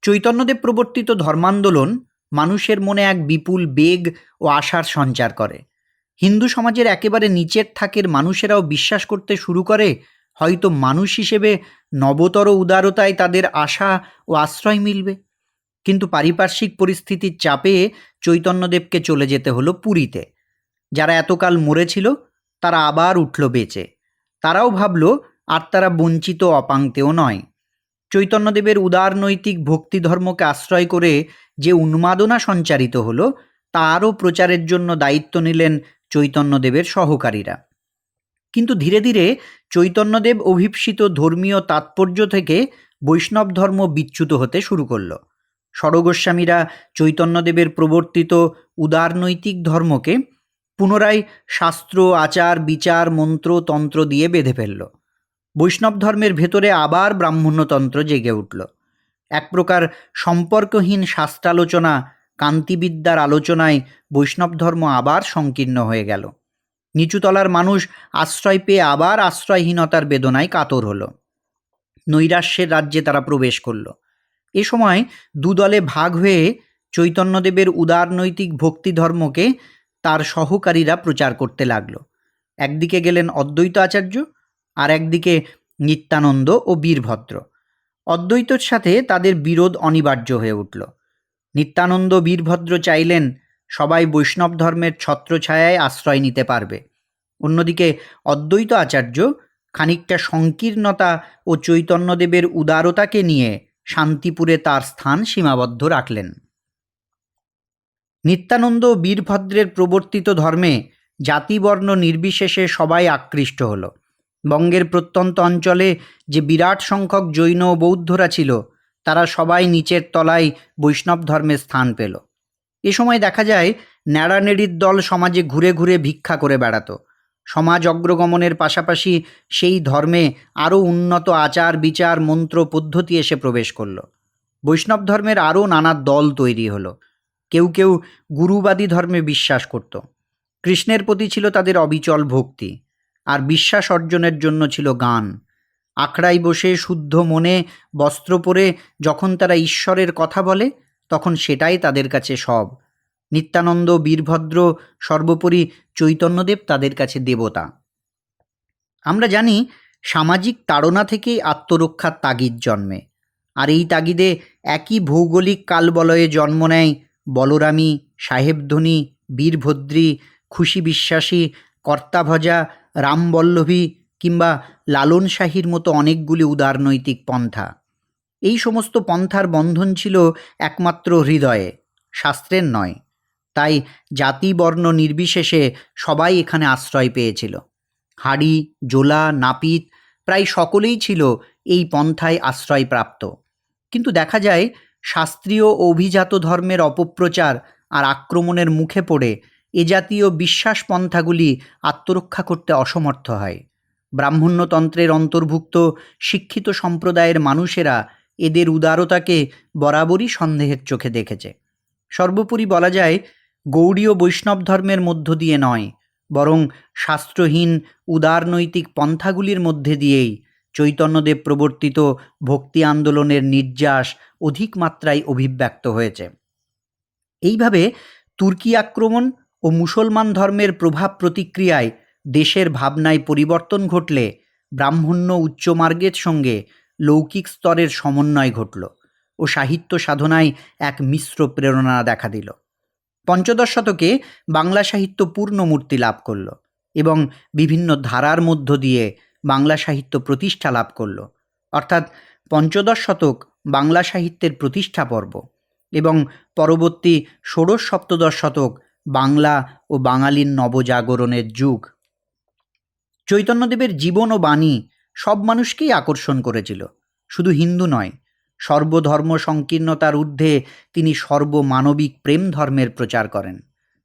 চৈতন্যদেব প্রবর্তিত ধর্মান্দোলন মানুষের মনে এক বিপুল বেগ ও আশার সঞ্চার করে। হিন্দু সমাজের একেবারে নিচের থাকের মানুষেরাও বিশ্বাস করতে শুরু করে হয়তো মানুষ হিসেবে নবতর উদারতায় তাদের আশা ও আশ্রয় মিলবে। কিন্তু পারিপার্শ্বিক পরিস্থিতির চাপে চৈতন্যদেবকে চলে যেতে হলো পুরীতে। যারা এতকাল মরেছিল তারা আবার উঠল বেঁচে। তারাও ভাবল আর তারা বঞ্চিত অপাংতেও নয়। চৈতন্যদেবের উদারনৈতিক ভক্তিধর্মকে আশ্রয় করে যে উন্মাদনা সঞ্চারিত হলো তারও প্রচারের জন্য দায়িত্ব নিলেন চৈতন্যদেবের সহকারীরা। কিন্তু ধীরে ধীরে চৈতন্যদেব অভীপ্সিত ধর্মীয় তাৎপর্য থেকে বৈষ্ণব ধর্ম বিচ্যুত হতে শুরু করল। ষড়গোস্বামীরা চৈতন্যদেবের প্রবর্তিত উদারনৈতিক ধর্মকে পুনরায় শাস্ত্র, আচার, বিচার, মন্ত্র, তন্ত্র দিয়ে বেঁধে ফেলল। বৈষ্ণব ধর্মের ভেতরে আবার ব্রাহ্মণ্যতন্ত্র জেগে উঠল। এক প্রকার সম্পর্কহীন শাস্ত্রালোচনা, কান্তিবিদ্যার আলোচনায় বৈষ্ণব ধর্ম আবার সংকীর্ণ হয়ে গেল। নিচুতলার মানুষ আশ্রয় পেয়ে আবার আশ্রয়হীনতার বেদনায় কাতর হলো। নৈরাশ্যের রাজ্যে তারা প্রবেশ করল। এ সময় দুদলে ভাগ হয়ে চৈতন্যদেবের উদারনৈতিক ভক্তি ধর্মকে তার সহকারীরা প্রচার করতে লাগল। একদিকে গেলেন অদ্বৈত আচার্য, আর একদিকে নিত্যানন্দ ও বীরভদ্র। অদ্বৈতের সাথে তাদের বিরোধ অনিবার্য হয়ে উঠল। নিত্যানন্দ বীরভদ্র চাইলেন সবাই বৈষ্ণব ধর্মের ছত্রছায়ায় আশ্রয় নিতে পারবে। অন্যদিকে অদ্বৈত আচার্য খানিকটা সংকীর্ণতা ও চৈতন্যদেবের উদারতাকে নিয়ে শান্তিপুরে তার স্থান সীমাবদ্ধ রাখলেন। নিত্যানন্দ বীরভদ্রের প্রবর্তিত ধর্মে জাতিবর্ণ নির্বিশেষে সবাই আকৃষ্ট হল। বঙ্গের প্রত্যন্ত অঞ্চলে যে বিরাট সংখ্যক জৈন ও বৌদ্ধরা ছিল, তারা সবাই নিচের তলায় বৈষ্ণব ধর্মে স্থান পেল। এ সময় দেখা যায় ন্যাড়ানেড়ির দল সমাজে ঘুরে ঘুরে ভিক্ষা করে বেড়াত। সমাজ অগ্রগমনের পাশাপাশি সেই ধর্মে আরও উন্নত আচার বিচার মন্ত্র পদ্ধতি এসে প্রবেশ করল। বৈষ্ণব ধর্মের আরও নানা দল তৈরি হলো। কেউ কেউ গুরুবাদী ধর্মে বিশ্বাস করত। কৃষ্ণের প্রতি ছিল তাদের অবিচল ভক্তি, আর বিশ্বাস অর্জনের জন্য ছিল গান। আখড়ায় বসে শুদ্ধ মনে বস্ত্র পরে যখন তারা ঈশ্বরের কথা বলে, তখন সেটাই তাদের কাছে সব। নিত্যানন্দ বীরভদ্র সর্বোপরি চৈতন্যদেব তাদের কাছে দেবতা। আমরা জানি সামাজিক তাড়না থেকেই আত্মরক্ষার তাগিদ জন্মে, আর এই তাগিদে একই ভৌগোলিক কালবলয়ে জন্ম নেয় বলরামী, সাহেবধ্বনি, বীরভদ্রী, খুশি বিশ্বাসী, কর্তাভজা, রামবল্লভী কিংবা লালন শাহীর মতো অনেকগুলি উদারনৈতিক পন্থা। এই সমস্ত পন্থার বন্ধন ছিল একমাত্র হৃদয়ে, শাস্ত্রের নয়। তাই জাতি বর্ণ নির্বিশেষে সবাই এখানে আশ্রয় পেয়েছিল। হাড়ি, জোলা, নাপিত প্রায় সকলেই ছিল এই পন্থায় আশ্রয়প্রাপ্ত। কিন্তু দেখা যায় শাস্ত্রীয় অভিজাত ধর্মের অপপ্রচার আর আক্রমণের মুখে পড়ে এ জাতীয় বিশ্বাস পন্থাগুলি আত্মরক্ষা করতে অসমর্থ হয়। ব্রাহ্মণ্যতন্ত্রের অন্তর্ভুক্ত শিক্ষিত সম্প্রদায়ের মানুষেরা এদের উদারতাকে বরাবরই সন্দেহের চোখে দেখেছে। সর্বোপরি বলা যায়, গৌড়ীয় বৈষ্ণব ধর্মের মধ্য দিয়ে নয়, বরং শাস্ত্রহীন উদারনৈতিক পন্থাগুলির মধ্যে দিয়েই চৈতন্যদেব প্রবর্তিত ভক্তি আন্দোলনের নির্যাস অধিক মাত্রায় অভিব্যক্ত হয়েছে। এইভাবে তুর্কি আক্রমণ ও মুসলমান ধর্মের প্রভাব প্রতিক্রিয়ায় দেশের ভাবনায় পরিবর্তন ঘটলে ব্রাহ্মণ্য উচ্চমার্গের সঙ্গে লৌকিক স্তরের সমন্বয় ঘটল ও সাহিত্য সাধনায় এক মিশ্র প্রেরণা দেখা দিল। পঞ্চদশ শতকে বাংলা সাহিত্য পূর্ণমূর্তি লাভ করল এবং বিভিন্ন ধারার মধ্য দিয়ে বাংলা সাহিত্য প্রতিষ্ঠা লাভ করল। অর্থাৎ পঞ্চদশ শতক বাংলা সাহিত্যের প্রতিষ্ঠা পর্ব এবং পরবর্তী ষোড়শ সপ্তদশ শতক বাংলা ও বাঙালির নবজাগরণের যুগ। চৈতন্যদেবের জীবন ও বাণী সব মানুষকেই আকর্ষণ করেছিল, শুধু হিন্দু নয়। সর্বধর্ম সংকীর্ণতার ঊর্ধ্বে তিনি সর্বমানবিক প্রেম ধর্মের প্রচার করেন।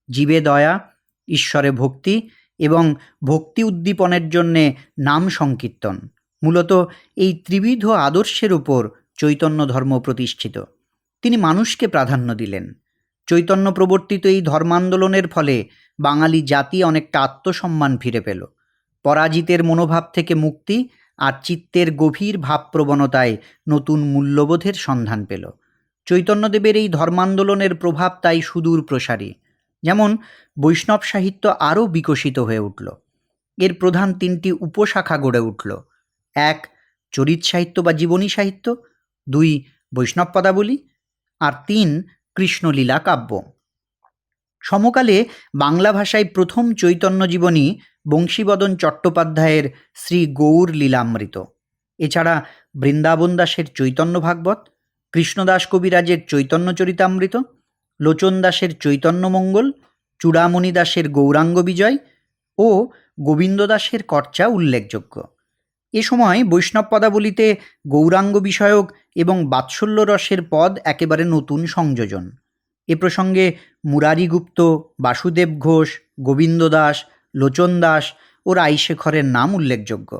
জীবে দয়া, ঈশ্বরে ভক্তি এবং ভক্তি উদ্দীপনের জন্যে নাম সংকীর্তন, মূলত এই ত্রিবিধ আদর্শের উপর চৈতন্য ধর্ম প্রতিষ্ঠিত। তিনি মানুষকে প্রাধান্য দিলেন। চৈতন্য প্রবর্তিত এই ধর্মান্দোলনের ফলে বাঙালি জাতি অনেকটা আত্মসম্মান ফিরে পেল। পরাজিতের মনোভাব থেকে মুক্তি আর চিত্তের গভীর ভাবপ্রবণতায় নতুন মূল্যবোধের সন্ধান পেল। চৈতন্যদেবের এই ধর্মান্দোলনের প্রভাব তাই সুদূর প্রসারী। যেমন বৈষ্ণব সাহিত্য আরও বিকশিত হয়ে উঠল। এর প্রধান তিনটি উপশাখা গড়ে উঠল। 1. চরিত সাহিত্য বা জীবনী সাহিত্য, 2. বৈষ্ণব পদাবলী, আর 3. কৃষ্ণলীলা কাব্য। সমকালে বাংলা ভাষায় প্রথম চৈতন্য জীবনী বংশীবদন চট্টোপাধ্যায়ের শ্রী গৌর লীলামৃত। এছাড়া বৃন্দাবন দাসের চৈতন্য ভাগবত, কৃষ্ণদাস কবিরাজের চৈতন্য চরিতামৃত, লোচন দাসের চৈতন্য মঙ্গল, চূড়ামণি দাসের গৌরাঙ্গ বিজয় ও গোবিন্দ দাসের কর্চা উল্লেখযোগ্য। এ সময় বৈষ্ণব পদাবলীতে গৌরাঙ্গ বিষয়ক এবং বাৎসল্য রসের পদ একেবারে নতুন সংযোজন। এ প্রসঙ্গে মুরারি গুপ্ত, বাসুদেব ঘোষ, গোবিন্দ দাস, লোচন দাস ও রায়শেখরের নাম উল্লেখযোগ্য।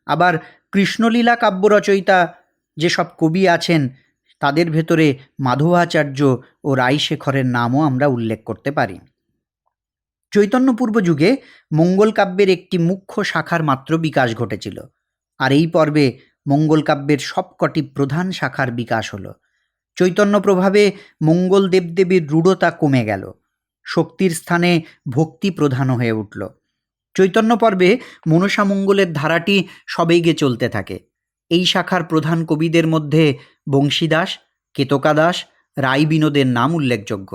আবার কৃষ্ণলীলা কাব্য রচয়িতা যেসব কবি আছেন, তাদের ভেতরে মাধবাচার্য ও রায়শেখরের নামও আমরা উল্লেখ করতে পারি। চৈতন্যপূর্ব যুগে মঙ্গল কাব্যের একটি মুখ্য শাখার মাত্র বিকাশ ঘটেছিল, আর এই পর্বে মঙ্গল কাব্যের সবকটি প্রধান শাখার বিকাশ হলো। চৈতন্য প্রভাবে মঙ্গল দেবদেবীর রূঢ়তা কমে গেল, শক্তির স্থানে ভক্তি প্রধান হয়ে উঠল। চৈতন্য পর্বে মনসা মঙ্গলের ধারাটি সবেগে চলতে থাকে। এই শাখার প্রধান কবিদের মধ্যে বংশীদাস, কেতকা দাস, রাই বিনোদের নাম উল্লেখযোগ্য।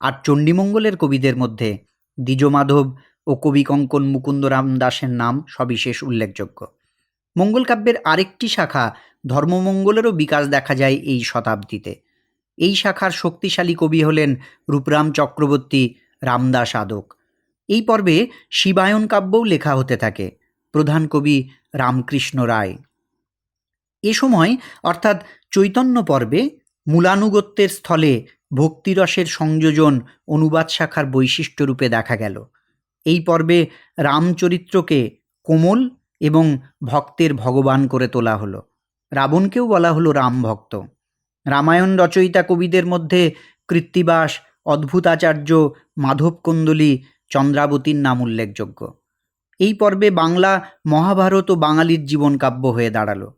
আর চণ্ডীমঙ্গলের কবিদের মধ্যে দ্বিজমাধব ও কবিকঙ্কন মুকুন্দরাম দাসের নাম সবিশেষ উল্লেখযোগ্য। মঙ্গল কাব্যের আরেকটি শাখা ধর্মমঙ্গলেরও বিকাশ দেখা যায় এই শতাব্দীতে। এই শাখার শক্তিশালী কবি হলেন রূপরাম চক্রবর্তী, রামদাস আদক। এই পর্বে শিবায়ন কাব্যও লেখা হতে থাকে, প্রধান কবি রামকৃষ্ণ রায়। এ সময় অর্থাৎ চৈতন্য পর্বে মূলানুগত্যের স্থলে ভক্তিরসের সংযোজন অনুবাদ শাখার বৈশিষ্ট্য রূপে দেখা গেল। এই পর্বে রামচরিত্রকে কোমল এবং ভক্তের ভগবান করে তোলা হলো। রাবণকেও বলা হলো রাম ভক্ত। রামায়ণ রচয়িতা কবিদের মধ্যে কৃত্তিবাস, অদ্ভুতাচার্য, মাধব কুন্দলী, চন্দ্রাবতীর নাম উল্লেখযোগ্য। এই পর্বে বাংলা মহাভারত ও বাঙালির জীবনকাব্য হয়ে দাঁড়ালো।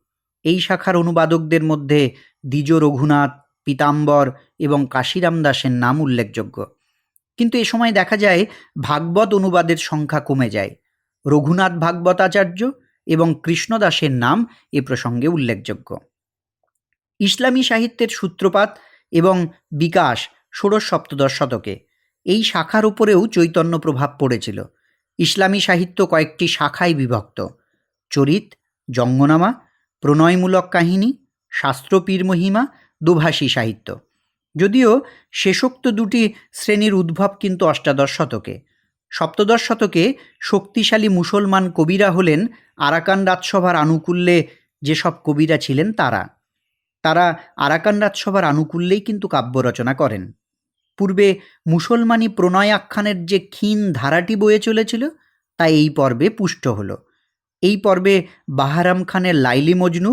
এই শাখার অনুবাদকদের মধ্যে দ্বিজ রঘুনাথ, পীতাম্বর এবং কাশিরাম দাসের নাম উল্লেখযোগ্য। কিন্তু এ সময় দেখা যায় ভাগবত অনুবাদের সংখ্যা কমে যায়। রঘুনাথ ভাগবতাচার্য এবং কৃষ্ণদাসের নাম এ প্রসঙ্গে উল্লেখযোগ্য। ইসলামী সাহিত্যের সূত্রপাত এবং বিকাশ ষোড়শ সপ্তদশ শতকে। এই শাখার উপরেও চৈতন্য প্রভাব পড়েছিল। ইসলামী সাহিত্য কয়েকটি শাখায় বিভক্ত: চরিত, জঙ্গনামা, প্রণয়মূলক কাহিনী, শাস্ত্রপীর মহিমা, দোভাষী সাহিত্য। যদিও শেষোক্ত দুটি শ্রেণীর উদ্ভব কিন্তু অষ্টাদশ শতকে। সপ্তদশ শতকে শক্তিশালী মুসলমান কবিরা হলেন আরাকান রাজসভার আনুকূল্যে যেসব কবিরা ছিলেন তারা আরাকান রাজসভার আনুকূল্যেই কিন্তু কাব্য রচনা করেন। পূর্বে মুসলমানি প্রণয় আখ্যানের যে ক্ষীণ ধারাটি বয়ে চলেছিল তা এই পর্বে পুষ্ট হলো। এই পর্বে বাহারাম খানের লাইলি মজনু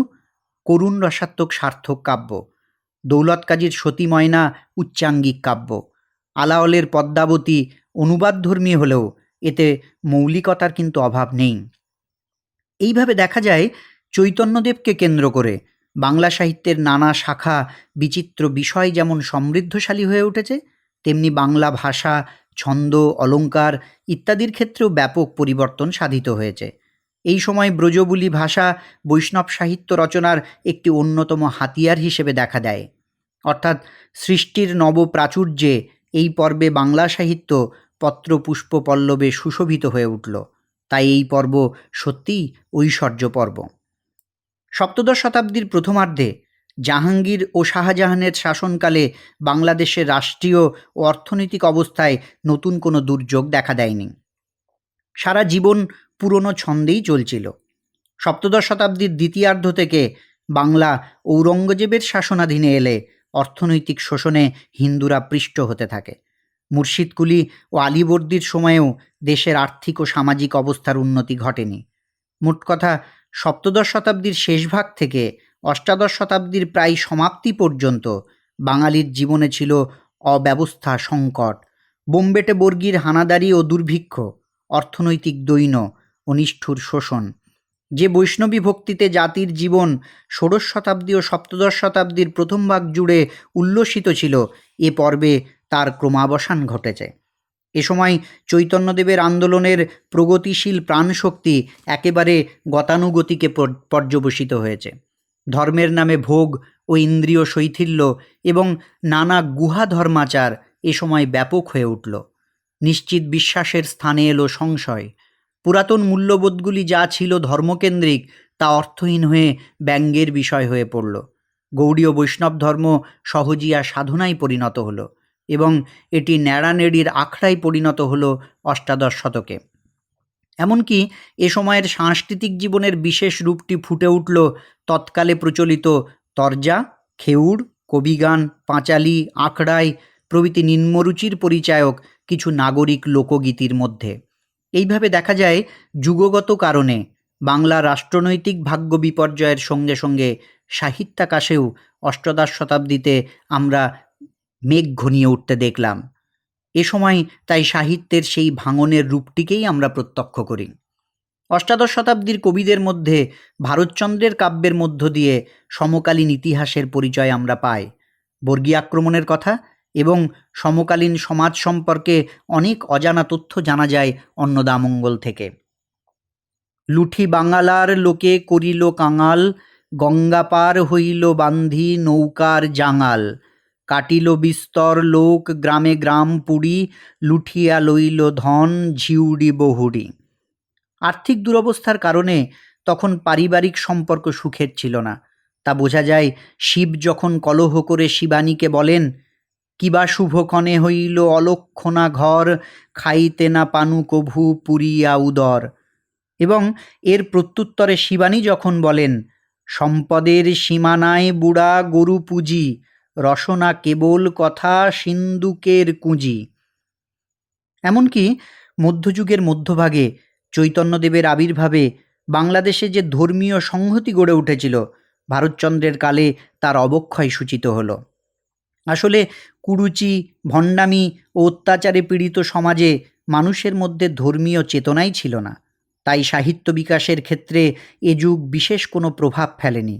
করুণ রসাত্মক সার্থক কাব্য, দৌলত কাজীর সতী ময়না উচ্চাঙ্গিক কাব্য, আলাওলের পদ্মাবতী অনুবাদধর্মী হলেও এতে মৌলিকতার কিন্তু অভাব নেই। এইভাবে দেখা যায় চৈতন্যদেবকে কেন্দ্র করে বাংলা সাহিত্যের নানা শাখা বিচিত্র বিষয় যেমন সমৃদ্ধশালী হয়ে উঠেছে, তেমনি বাংলা ভাষা, ছন্দ, অলঙ্কার ইত্যাদির ক্ষেত্রেও ব্যাপক পরিবর্তন সাধিত হয়েছে। এই সময় ব্রজবুলি ভাষা বৈষ্ণব সাহিত্য রচনার একটি অন্যতম হাতিয়ার হিসেবে দেখা দেয়। অর্থাৎ সৃষ্টির নবপ্রাচুর্যে এই পর্বে বাংলা সাহিত্য পত্র পুষ্প পল্লবে সুশোভিত হয়ে উঠল। তাই এই পর্ব সত্যিই ঐশ্বর্য পর্ব। সপ্তদশ শতাব্দীর প্রথমার্ধে জাহাঙ্গীর ও শাহজাহানের শাসনকালে বাংলাদেশের রাষ্ট্রীয় ও অর্থনৈতিক অবস্থায় নতুন কোনো দুর্যোগ দেখা দেয়নি। সারা জীবন পুরনো ছন্দেই চলছিল। সপ্তদশ শতাব্দীর দ্বিতীয়ার্ধ থেকে বাংলা ঔরঙ্গজেবের শাসনাধীনে এলে অর্থনৈতিক শোষণে হিন্দুরা পৃষ্ঠ হতে থাকে। মুর্শিদকুলি ও আলীবর্দীর সময়েও দেশের আর্থিক ও সামাজিক অবস্থার উন্নতি ঘটেনি। মোট কথা সপ্তদশ শতাব্দীর শেষ ভাগ থেকে অষ্টাদশ শতাব্দীর প্রায় সমাপ্তি পর্যন্ত বাঙালির জীবনে ছিল অব্যবস্থা, সংকট, বোম্বেটে বর্গীর হানাদারি ও দুর্ভিক্ষ, অর্থনৈতিক দৈন্য ও নিষ্ঠুর শোষণ। যে বৈষ্ণবী ভক্তিতে জাতির জীবন ষোড়শ শতাব্দী ও সপ্তদশ শতাব্দীর প্রথম ভাগ জুড়ে উল্লসিত ছিল, এ পর্বে তার ক্রমাবসান ঘটেছে। এ সময় চৈতন্যদেবের আন্দোলনের প্রগতিশীল প্রাণশক্তি একেবারে গতানুগতিকে পর্যবসিত হয়েছে। ধর্মের নামে ভোগ ও ইন্দ্রিয় শৈথিল্য এবং নানা গুহা ধর্মাচার এ সময় ব্যাপক হয়ে উঠল। নিশ্চিত বিশ্বাসের স্থানে এলো সংশয়। পুরাতন মূল্যবোধগুলি যা ছিল ধর্মকেন্দ্রিক তা অর্থহীন হয়ে ব্যঙ্গের বিষয় হয়ে পড়ল। গৌড়ীয় বৈষ্ণব ধর্ম সহজিয়া সাধনায় পরিণত হলো এবং এটি ন্যাড়ানেড়ির আখড়ায় পরিণত হলো অষ্টাদশ শতকে। এমনকি এ সময়ের সাংস্কৃতিক জীবনের বিশেষ রূপটি ফুটে উঠল তৎকালে প্রচলিত তরজা, খেউড়, কবিগান, পাঁচালী, আখড়াই প্রভৃতি নিম্নরুচির পরিচায়ক কিছু নাগরিক লোকগীতির মধ্যে। এইভাবে দেখা যায় যুগগত কারণে বাংলা রাষ্ট্রনৈতিক ভাগ্য বিপর্যয়ের সঙ্গে সঙ্গে সাহিত্যাকাশেও অষ্টাদশ শতাব্দীতে আমরা মেঘ ঘনিয়ে উঠতে দেখলাম। এ সময় তাই সাহিত্যের সেই ভাঙনের রূপটিকেই আমরা প্রত্যক্ষ করি। অষ্টাদশ শতাব্দীর কবিদের মধ্যে ভারতচন্দ্রের কাব্যের মধ্য দিয়ে সমকালীন ইতিহাসের পরিচয় আমরা পাই। বর্গী আক্রমণের কথা এবং সমকালীন সমাজ সম্পর্কে অনেক অজানা তথ্য জানা যায় অন্নদামঙ্গল থেকে। লুঠি বাঙালার লোকে করিল কাঙাল, গঙ্গা পার হইল বান্ধি নৌকার জাঙাল, কাটিল বিস্তর লোক গ্রামে গ্রাম পুড়ি, লুঠিয়া লইল ধন ঝিউড়ি বহুড়ি। আর্থিক দুরবস্থার কারণে তখন পারিবারিক সম্পর্ক সুখের ছিল না। তা বোঝা যায় শিব যখন কলহ করে শিবানীকে বলেন, কিবা শুভক্ষণে হইল অলক্ষণা ঘর, খাইতে না পানু কভু পুরিয়া উদর। এবং এর প্রত্যুত্তরে শিবানী যখন বলেন, সম্পদের সীমানায় বুড়া গরু পুঁজি, রসনা কেবল কথা সিন্দুকের কুঁজি। এমনকি মধ্যযুগের মধ্যভাগে চৈতন্যদেবের আবির্ভাবে বাংলাদেশে যে ধর্মীয় সংহতি গড়ে উঠেছিল, ভারতচন্দ্রের কালে তার অবক্ষয় সূচিত হলো। আসলে কুরুচি, ভণ্ডামি ও অত্যাচারে পীড়িত সমাজে মানুষের মধ্যে ধর্মীয় চেতনাই ছিল না। তাই সাহিত্য বিকাশের ক্ষেত্রে এ যুগ বিশেষ কোনো প্রভাব ফেলেনি।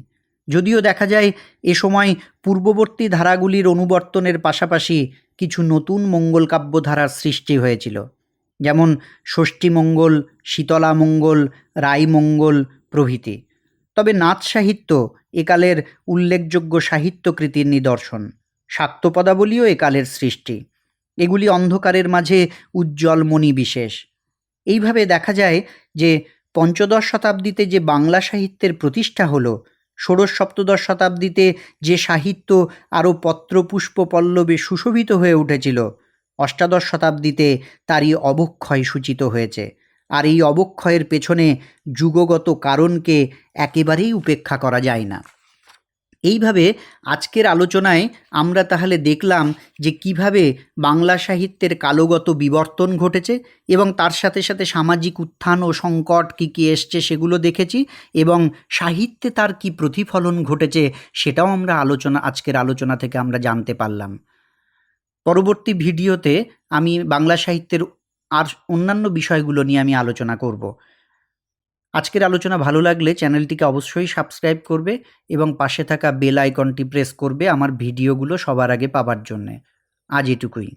যদিও দেখা যায় এ সময় পূর্ববর্তী ধারাগুলির অনুবর্তনের পাশাপাশি কিছু নতুন মঙ্গল কাব্যধারার সৃষ্টি হয়েছিল, যেমন ষষ্ঠীমঙ্গল, শীতলামঙ্গল, রায়মঙ্গল প্রভৃতি। তবে নাথ সাহিত্য একালের উল্লেখযোগ্য সাহিত্যকৃতির নিদর্শন। শাক্তপদাবলীও একালের সৃষ্টি। এগুলি অন্ধকারের মাঝে উজ্জ্বল মণি বিশেষ। এইভাবে দেখা যায় যে পঞ্চদশ শতাব্দীতে যে বাংলা সাহিত্যের প্রতিষ্ঠা হলো, ষোড়শ সপ্তদশ শতাব্দীতে যে সাহিত্য আরও পত্রপুষ্প পল্লবে সুশোভিত হয়ে উঠেছিল, অষ্টাদশ শতাব্দীতে তারই অবক্ষয় সূচিত হয়েছে। আর এই অবক্ষয়ের পেছনে যুগগত কারণকে একেবারেই উপেক্ষা করা যায় না। এইভাবে আজকের আলোচনায় আমরা তাহলে দেখলাম যে কিভাবে বাংলা সাহিত্যের কালগত বিবর্তন ঘটেছে এবং তার সাথে সাথে সামাজিক উত্থান ও সংকট কী কী এসছে সেগুলো দেখেছি, এবং সাহিত্যে তার কি প্রতিফলন ঘটেছে সেটাও আমরা আজকের আলোচনা থেকে আমরা জানতে পারলাম। পরবর্তী ভিডিওতে আমি বাংলা সাহিত্যের আর অন্যান্য বিষয়গুলো নিয়ে আমি আলোচনা করব। আজকের আলোচনা ভালো লাগলে চ্যানেলটিকে অবশ্যই সাবস্ক্রাইব করবে এবং পাশে থাকা বেল আইকনটি প্রেস করবে আমার ভিডিওগুলো সবার আগে পাবার জন্যে। আজ এটুকুই।